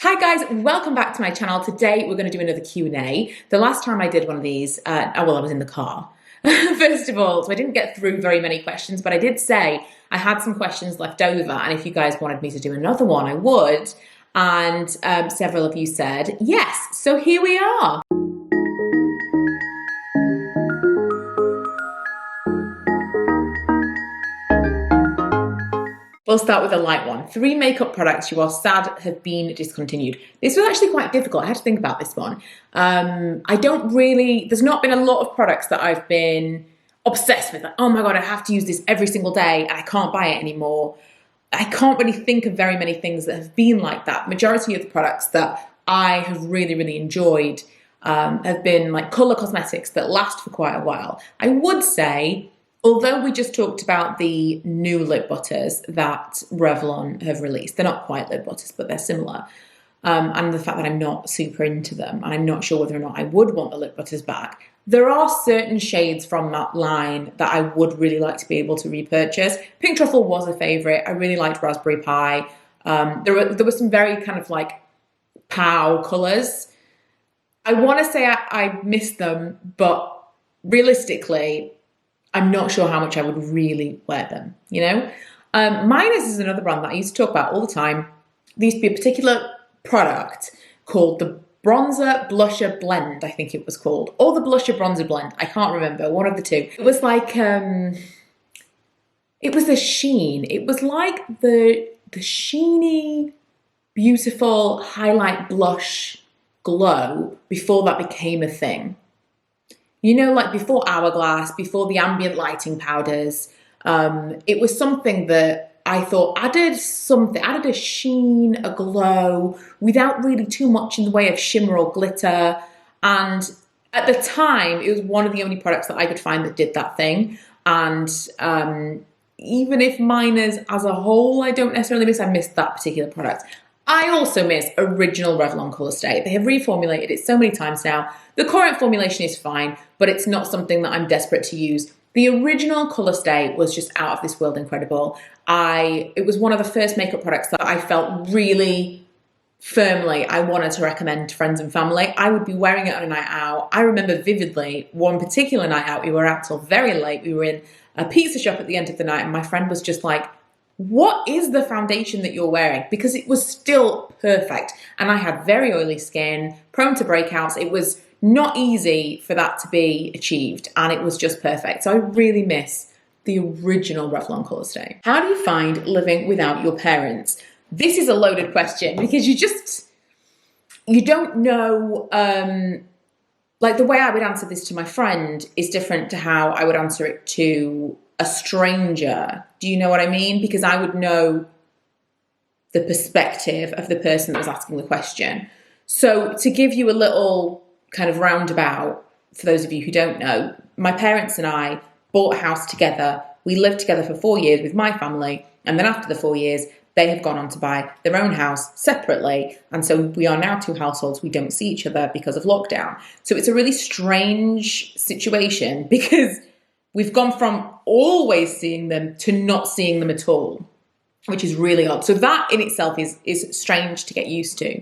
Hi guys, welcome back to my channel. Today we're going to do another Q&A. The last time I did one of these, I was in the car, first of all, so I didn't get through very many questions, but I did say I had some questions left over, and if you guys wanted me to do another one, I would, and several of you said yes, so here we are. We'll start with a light one. 3 makeup products you are sad have been discontinued. This was actually quite difficult. I had to think about this one. There's not been a lot of products that I've been obsessed with. Like, oh my God, I have to use this every single day and I can't buy it anymore. I can't really think of very many things that have been like that. Majority of the products that I have really enjoyed have been like color cosmetics that last for quite a while. I would say, although we just talked about the new lip butters that Revlon have released, they're not quite lip butters, but they're similar. And the fact that I'm not super into them, and I'm not sure whether or not I would want the lip butters back. There are certain shades from that line that I would really like to be able to repurchase. Pink Truffle was a favorite. I really liked Raspberry Pie. There were some very kind of like pow colors. I want to say I missed them, but realistically, I'm not sure how much I would really wear them, you know? Minus is another brand that I used to talk about all the time. There used to be a particular product called the Bronzer Blusher Blend, I think it was called. Or the Blusher Bronzer Blend, I can't remember, one of the two. It was like, it was a sheen. It was like the sheeny, beautiful highlight blush glow before that became a thing. You know, like before Hourglass, before the ambient lighting powders, it was something that I thought added a sheen, a glow, without really too much in the way of shimmer or glitter. And at the time, it was one of the only products that I could find that did that thing. And even if mine is as a whole, I don't necessarily miss, I missed that particular product. I also miss original Revlon Color Stay. They have reformulated it so many times now. The current formulation is fine, but it's not something that I'm desperate to use. The original Color Stay was just out of this world incredible. It was one of the first makeup products that I felt really firmly I wanted to recommend to friends and family. I would be wearing it on a night out. I remember vividly one particular night out, we were out till very late. We were in a pizza shop at the end of the night, and my friend was just like, what is the foundation that you're wearing? Because it was still perfect. And I had very oily skin, prone to breakouts. It was not easy for that to be achieved, and it was just perfect. So I really miss the original Revlon Color Stay. How do you find living without your parents? This is a loaded question because you don't know, like the way I would answer this to my friend is different to how I would answer it to a stranger. Do you know what I mean? Because I would know the perspective of the person that was asking the question. So to give you a little kind of roundabout, for those of you who don't know, my parents and I bought a house together. We lived together for 4 years with my family. And then after the 4 years, they have gone on to buy their own house separately. And so we are now 2 households. We don't see each other because of lockdown. So it's a really strange situation because we've gone from always seeing them to not seeing them at all, which is really odd. So that in itself is strange to get used to.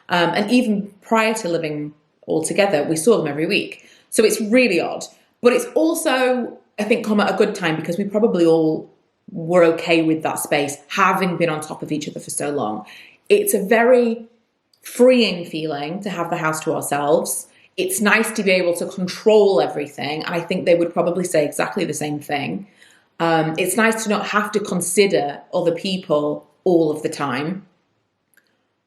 And even prior to living all together, we saw them every week. So it's really odd. But it's also, I think, come at a good time because we probably all were okay with that space, having been on top of each other for so long. It's a very freeing feeling to have the house to ourselves. It's nice to be able to control everything. And I think they would probably say exactly the same thing. It's nice to not have to consider other people all of the time.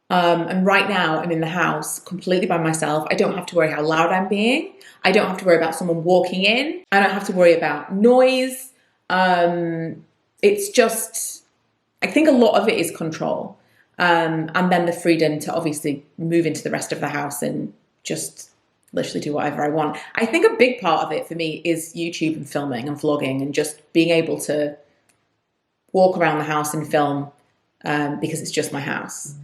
And right now I'm in the house completely by myself. I don't have to worry how loud I'm being. I don't have to worry about someone walking in. I don't have to worry about noise. It's just, I think a lot of it is control. And then the freedom to obviously move into the rest of the house and just literally do whatever I want. I think a big part of it for me is YouTube and filming and vlogging and just being able to walk around the house and film because it's just my house.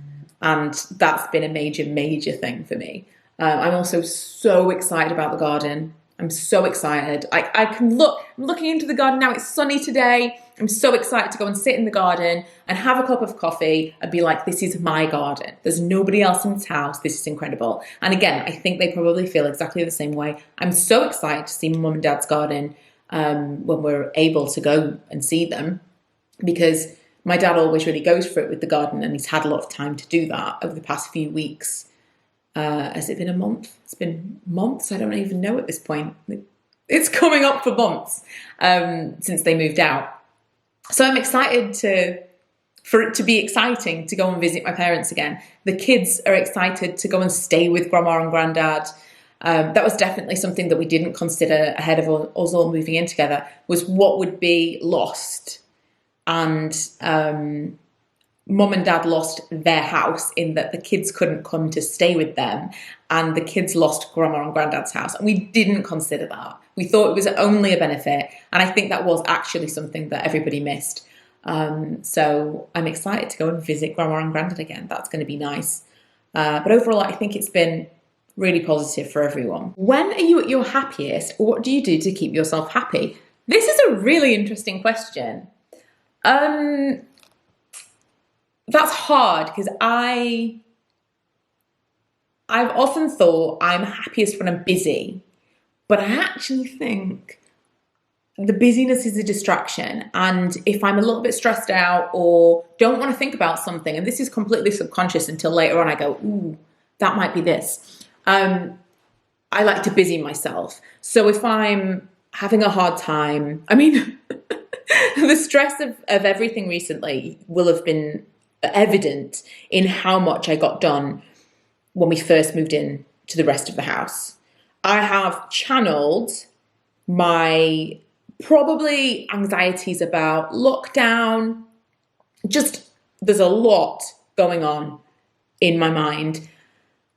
And that's been a major thing for me. I'm also so excited about the garden. I'm so excited. I can look, I'm looking into the garden now. It's sunny today. I'm so excited to go and sit in the garden and have a cup of coffee and be like, this is my garden. There's nobody else in this house. This is incredible. And again, I think they probably feel exactly the same way. I'm so excited to see mum and dad's garden when we're able to go and see them, because my dad always really goes for it with the garden, and he's had a lot of time to do that over the past few weeks. Has it been a month? It's been months. I don't even know at this point. It's coming up for months since they moved out. So I'm excited for it to be exciting to go and visit my parents again. The kids are excited to go and stay with grandma and granddad. That was definitely something that we didn't consider ahead of us all moving in together, was what would be lost. And mum and dad lost their house in that the kids couldn't come to stay with them, and the kids lost grandma and granddad's house. And we didn't consider that. We thought it was only a benefit. And I think that was actually something that everybody missed. So I'm excited to go and visit grandma and granddad again. That's going to be nice. But overall, I think it's been really positive for everyone. When are you at your happiest? What do you do to keep yourself happy? This is a really interesting question. That's hard, because I've often thought I'm happiest when I'm busy, but I actually think the busyness is a distraction. And if I'm a little bit stressed out or don't want to think about something, and this is completely subconscious until later on I go, ooh, that might be this. I like to busy myself. So if I'm having a hard time, I mean, the stress of everything recently will have been evident in how much I got done when we first moved in to the rest of the house. I have channeled my probably anxieties about lockdown. Just, there's a lot going on in my mind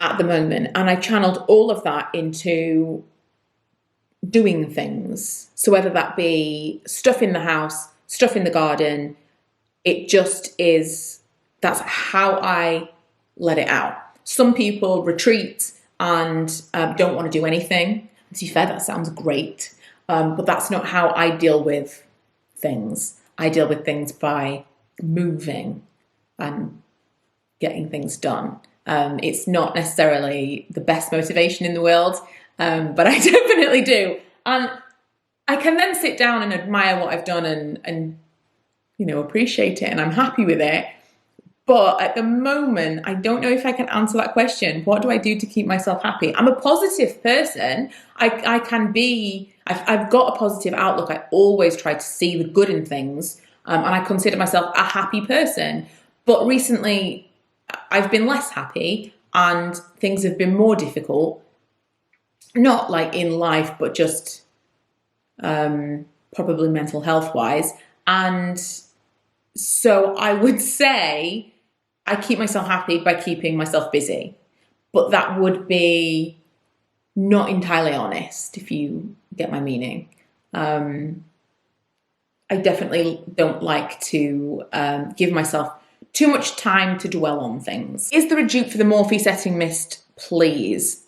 at the moment, and I channeled all of that into doing things. So whether that be stuff in the house, stuff in the garden, it just is, that's how I let it out. Some people retreat and don't want to do anything. To be fair, that sounds great, but that's not how I deal with things. I deal with things by moving and getting things done. It's not necessarily the best motivation in the world, but I definitely do. And I can then sit down and admire what I've done and appreciate it, and I'm happy with it. But at the moment, I don't know if I can answer that question. What do I do to keep myself happy? I'm a positive person. I've got a positive outlook. I always try to see the good in things. And I consider myself a happy person. But recently, I've been less happy and things have been more difficult. Not like in life, but just probably mental health wise. And so I would say I keep myself happy by keeping myself busy, but that would be not entirely honest, if you get my meaning. I definitely don't like to give myself too much time to dwell on things. Is there a dupe for the Morphe Setting Mist, please?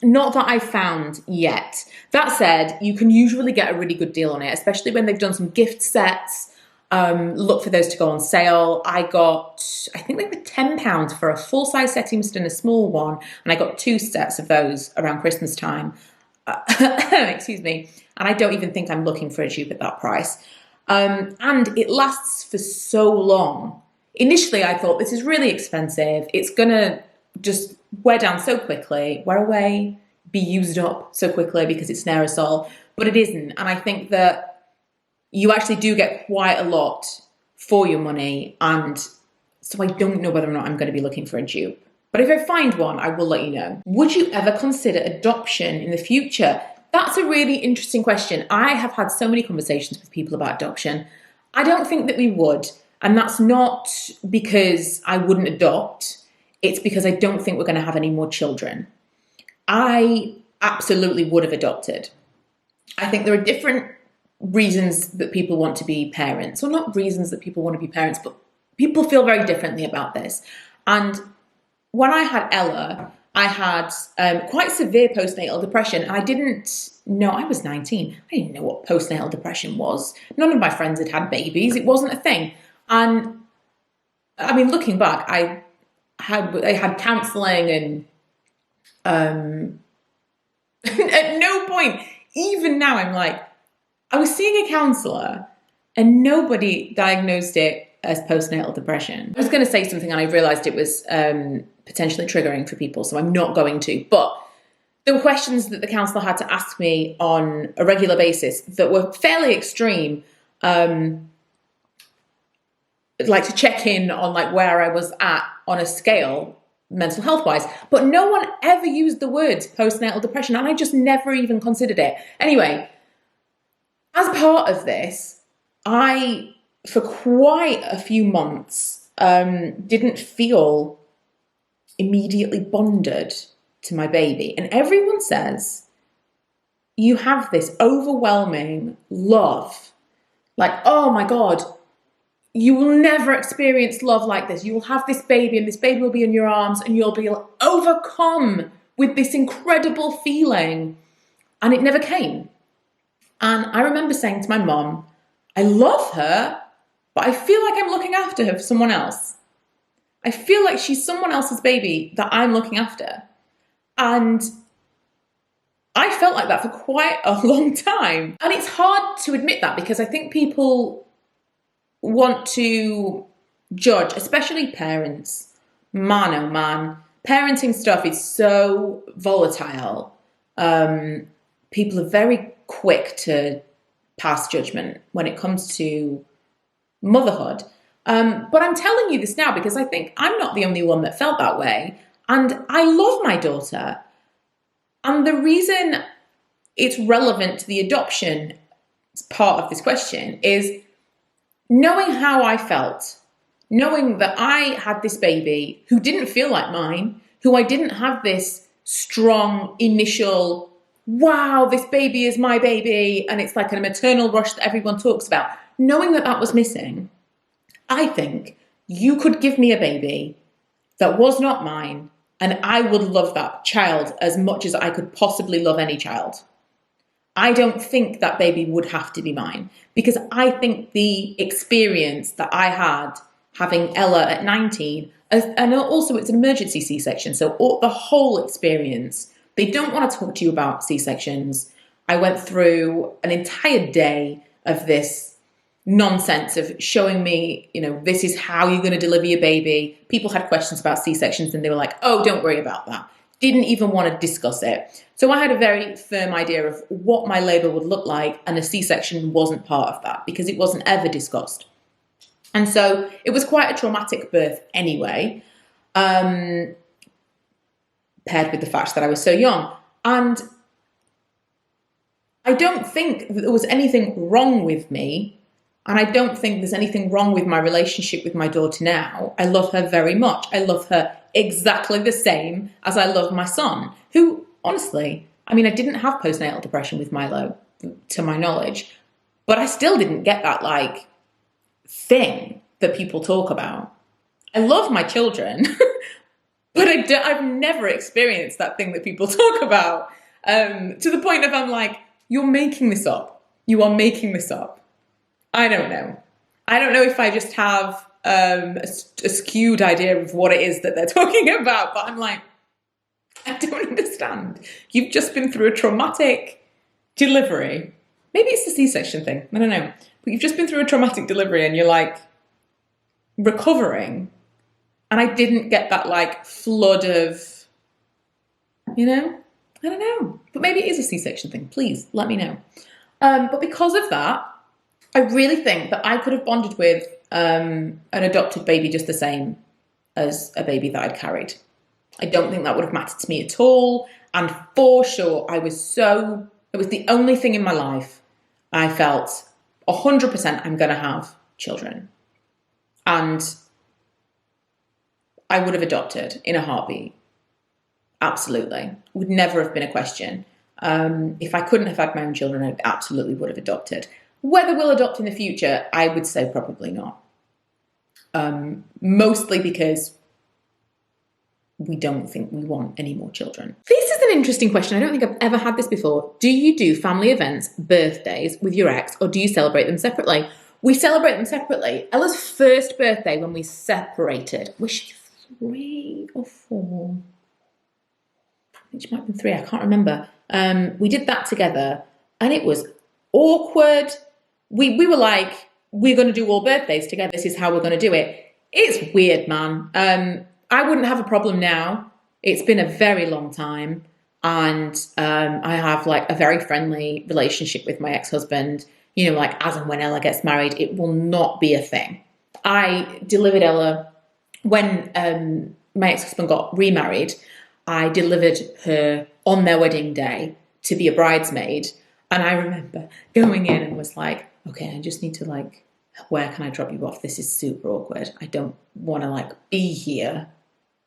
Not that I've found yet. That said, you can usually get a really good deal on it, especially when they've done some gift sets. Look for those to go on sale. I think they were £10 for a full-size setting mist and a small one, and I got 2 sets of those around Christmas time. Excuse me. And I don't even think I'm looking for a dupe at that price. And it lasts for so long. Initially, I thought, this is really expensive. It's going to just wear down so quickly, wear away, be used up so quickly because it's an aerosol. But it isn't. And I think that you actually do get quite a lot for your money, and so I don't know whether or not I'm going to be looking for a dupe. But if I find one, I will let you know. Would you ever consider adoption in the future? That's a really interesting question. I have had so many conversations with people about adoption. I don't think that we would, and that's not because I wouldn't adopt. It's because I don't think we're going to have any more children. I absolutely would have adopted. I think there are different reasons that people want to be parents, or not reasons that people want to be parents, but people feel very differently about this. And when I had Ella, I had quite severe postnatal depression. I didn't know, I was 19. I didn't know what postnatal depression was. None of my friends had babies. It wasn't a thing. And I mean, looking back, I had counselling and at no point, even now, I'm like, I was seeing a counsellor and nobody diagnosed it as postnatal depression. I was going to say something and I realised it was potentially triggering for people, so I'm not going to. But there were questions that the counsellor had to ask me on a regular basis that were fairly extreme, like to check in on like where I was at on a scale, mental health wise. But no one ever used the words postnatal depression, and I just never even considered it. Anyway, as part of this, I, for quite a few months, didn't feel immediately bonded to my baby. And everyone says you have this overwhelming love. Like, oh my God, you will never experience love like this. You will have this baby and this baby will be in your arms and you'll be overcome with this incredible feeling. And it never came. And I remember saying to my mom, I love her, but I feel like I'm looking after her for someone else. I feel like she's someone else's baby that I'm looking after. And I felt like that for quite a long time. And it's hard to admit that because I think people want to judge, especially parents. Man, oh man. Parenting stuff is so volatile. People are very quick to pass judgment when it comes to motherhood. But I'm telling you this now because I think I'm not the only one that felt that way. And I love my daughter. And the reason it's relevant to the adoption part of this question is knowing how I felt, knowing that I had this baby who didn't feel like mine, who I didn't have this strong initial, wow, this baby is my baby, and it's like a maternal rush that everyone talks about. Knowing that that was missing, I think you could give me a baby that was not mine, and I would love that child as much as I could possibly love any child. I don't think that baby would have to be mine because I think the experience that I had having Ella at 19, and also it's an emergency C-section, so the whole experience, they don't want to talk to you about C-sections. I went through an entire day of this nonsense of showing me, this is how you're going to deliver your baby. People had questions about C-sections and they were like, oh, don't worry about that. Didn't even want to discuss it. So I had a very firm idea of what my labour would look like, and a C-section wasn't part of that because it wasn't ever discussed. And so it was quite a traumatic birth anyway, paired with the fact that I was so young. And I don't think that there was anything wrong with me. And I don't think there's anything wrong with my relationship with my daughter now. I love her very much. I love her exactly the same as I love my son, who, honestly, I mean, I didn't have postnatal depression with Milo, to my knowledge, but I still didn't get that, thing that people talk about. I love my children, but I've never experienced that thing that people talk about, to the point of I'm like, you're making this up. You are making this up. I don't know. I don't know if I just have a skewed idea of what it is that they're talking about, but I'm like, I don't understand. You've just been through a traumatic delivery. Maybe it's the C-section thing. I don't know. But you've just been through a traumatic delivery and you're recovering. And I didn't get that flood of, I don't know. But maybe it is a C-section thing. Please let me know. But because of that, I really think that I could have bonded with an adopted baby just the same as a baby that I'd carried. I don't think that would have mattered to me at all. And for sure, it was the only thing in my life I felt 100% I'm going to have children. And I would have adopted in a heartbeat. Absolutely. Would never have been a question. If I couldn't have had my own children, I absolutely would have adopted. Whether we'll adopt in the future, I would say probably not. Mostly because we don't think we want any more children. This is an interesting question. I don't think I've ever had this before. Do you do family events, birthdays with your ex, or do you celebrate them separately? We celebrate them separately. Ella's first birthday when we separated, was she 3 or 4? I think she might have been 3, I can't remember. We did that together and it was awkward. We were like, we're going to do all birthdays together. This is how we're going to do it. It's weird, man. I wouldn't have a problem now. It's been a very long time. And I have like a very friendly relationship with my ex-husband. You know, like as and when Ella gets married, it will not be a thing. I delivered Ella when my ex-husband got remarried. I delivered her on their wedding day to be a bridesmaid. And I remember going in and was like, okay, I just need to like, where can I drop you off? This is super awkward. I don't want to like be here.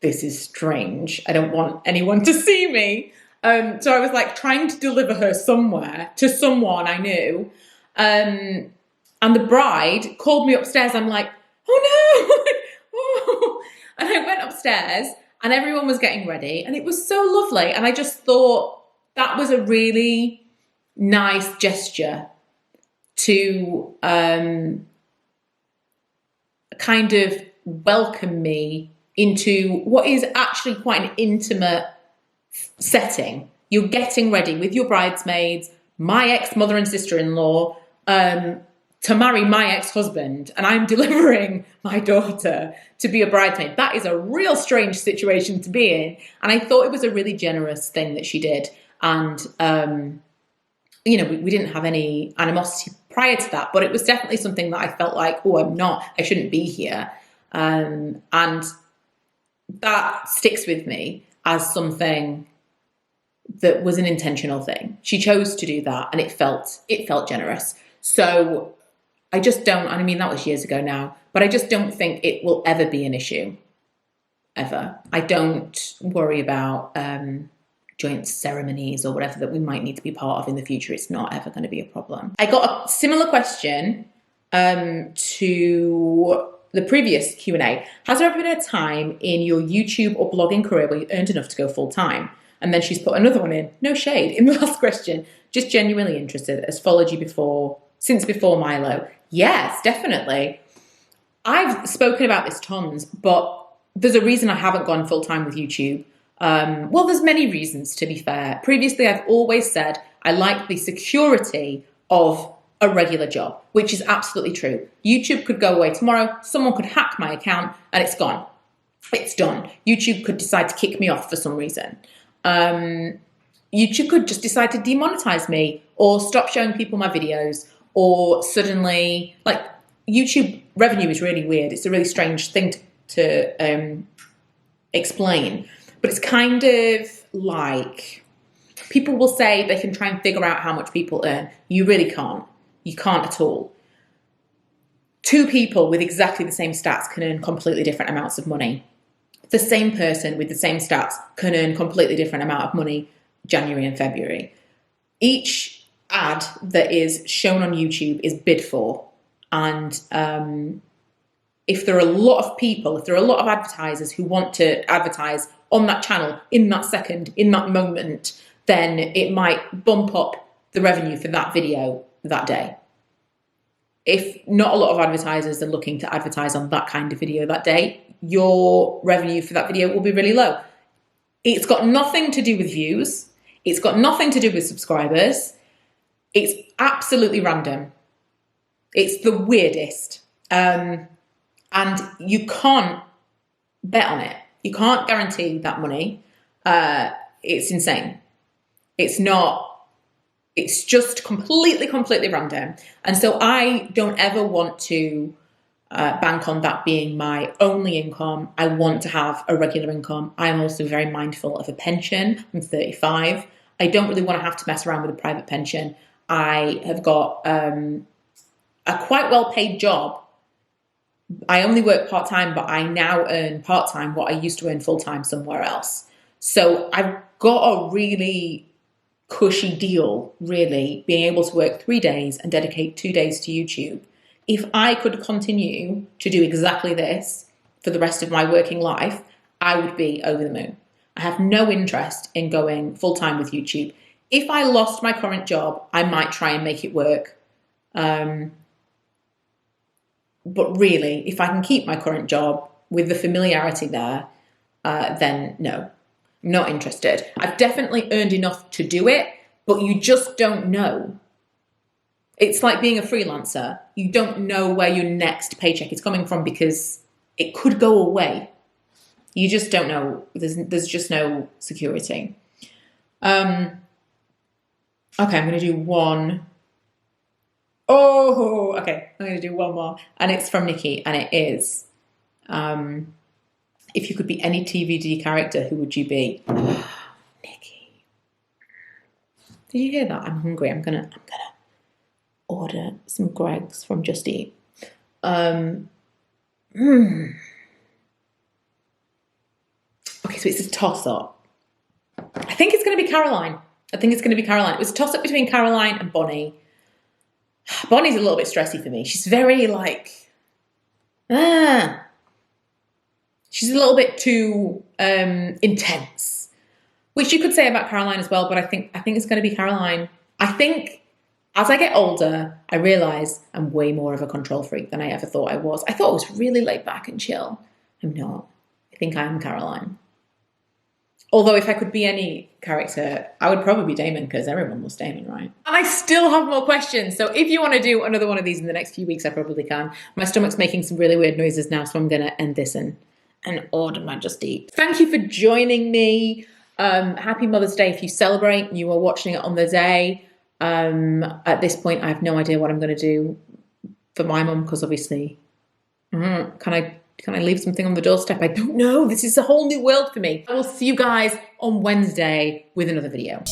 This is strange. I don't want anyone to see me. So I was like trying to deliver her somewhere to someone I knew. And the bride called me upstairs. I'm like, oh no. Oh. And I went upstairs and everyone was getting ready and it was so lovely. And I just thought that was a really nice gesture to kind of welcome me into what is actually quite an intimate setting. You're getting ready with your bridesmaids, my ex-mother and sister-in-law, to marry my ex-husband, and I'm delivering my daughter to be a bridesmaid. That is a real strange situation to be in. And I thought it was a really generous thing that she did. And, you know, we didn't have any animosity prior to that, but it was definitely something that I felt like, oh, I shouldn't be here. And that sticks with me as something that was an intentional thing. She chose to do that and it felt generous. So I just don't, and I mean, that was years ago now, but I just don't think it will ever be an issue, ever. I don't worry about joint ceremonies or whatever that we might need to be part of in the future. It's not ever going to be a problem. I got a similar question to the previous Q&A. Has there ever been a time in your YouTube or blogging career where you earned enough to go full time? And then she's put another one in, no shade, in the last question. Just genuinely interested, has followed you since before Milo. Yes, definitely. I've spoken about this tons, but there's a reason I haven't gone full time with YouTube. Well, there's many reasons, to be fair. Previously, I've always said I like the security of a regular job, which is absolutely true. YouTube could go away tomorrow. Someone could hack my account and it's gone. It's done. YouTube could decide to kick me off for some reason. YouTube could just decide to demonetize me or stop showing people my videos, or suddenly, like, YouTube revenue is really weird. It's a really strange thing to explain, but it's kind of like people will say they can try and figure out how much people earn. You really can't. You can't at all. Two people with exactly the same stats can earn completely different amounts of money. The same person with the same stats can earn completely different amount of money January and February. Each ad that is shown on YouTube is bid for. And if there are a lot of people, if there are a lot of advertisers who want to advertise on that channel in that second, in that moment, then it might bump up the revenue for that video that day. If not a lot of advertisers are looking to advertise on that kind of video that day, your revenue for that video will be really low. It's got nothing to do with views. It's got nothing to do with subscribers. It's absolutely random. It's the weirdest. And you can't bet on it. You can't guarantee that money. It's insane. It's just completely random. And so I don't ever want to bank on that being my only income. I want to have a regular income. I am also very mindful of a pension. I'm 35. I don't really want to have to mess around with a private pension. I have got a quite well-paid job. I only work part-time, but I now earn part-time what I used to earn full-time somewhere else. So I've got a really cushy deal, really, being able to work 3 days and dedicate 2 days to YouTube. If I could continue to do exactly this for the rest of my working life, I would be over the moon. I have no interest in going full-time with YouTube. If I lost my current job, I might try and make it work. But really, if I can keep my current job with the familiarity there, then no, I'm not interested. I've definitely earned enough to do it, but you just don't know. It's like being a freelancer. You don't know where your next paycheck is coming from because it could go away. You just don't know. There's just no security. Okay, I'm going to do one. Oh, okay. I'm going to do one more. And it's from Nikki. And it is, if you could be any TVD character, who would you be? Nikki. Did you hear that? I'm hungry. I'm gonna order some Greggs from Just Eat. Okay, so it's a toss-up. I think it's going to be Caroline. It was a toss-up between Caroline and Bonnie. Bonnie's a little bit stressy for me. She's very like, she's a little bit too intense, which you could say about Caroline as well. But I think it's going to be Caroline. I think as I get older, I realise I'm way more of a control freak than I ever thought I was. I thought I was really laid back and chill. I'm not. I think I am Caroline. Although if I could be any character, I would probably be Damon because everyone was Damon, right? And I still have more questions. So if you want to do another one of these in the next few weeks, I probably can. My stomach's making some really weird noises now, so I'm going to end this and order my Just Eat. Thank you for joining me. Happy Mother's Day if you celebrate and you are watching it on the day. At this point, I have no idea what I'm going to do for my mum because obviously, can I leave something on the doorstep? I don't know. This is a whole new world for me. I will see you guys on Wednesday with another video.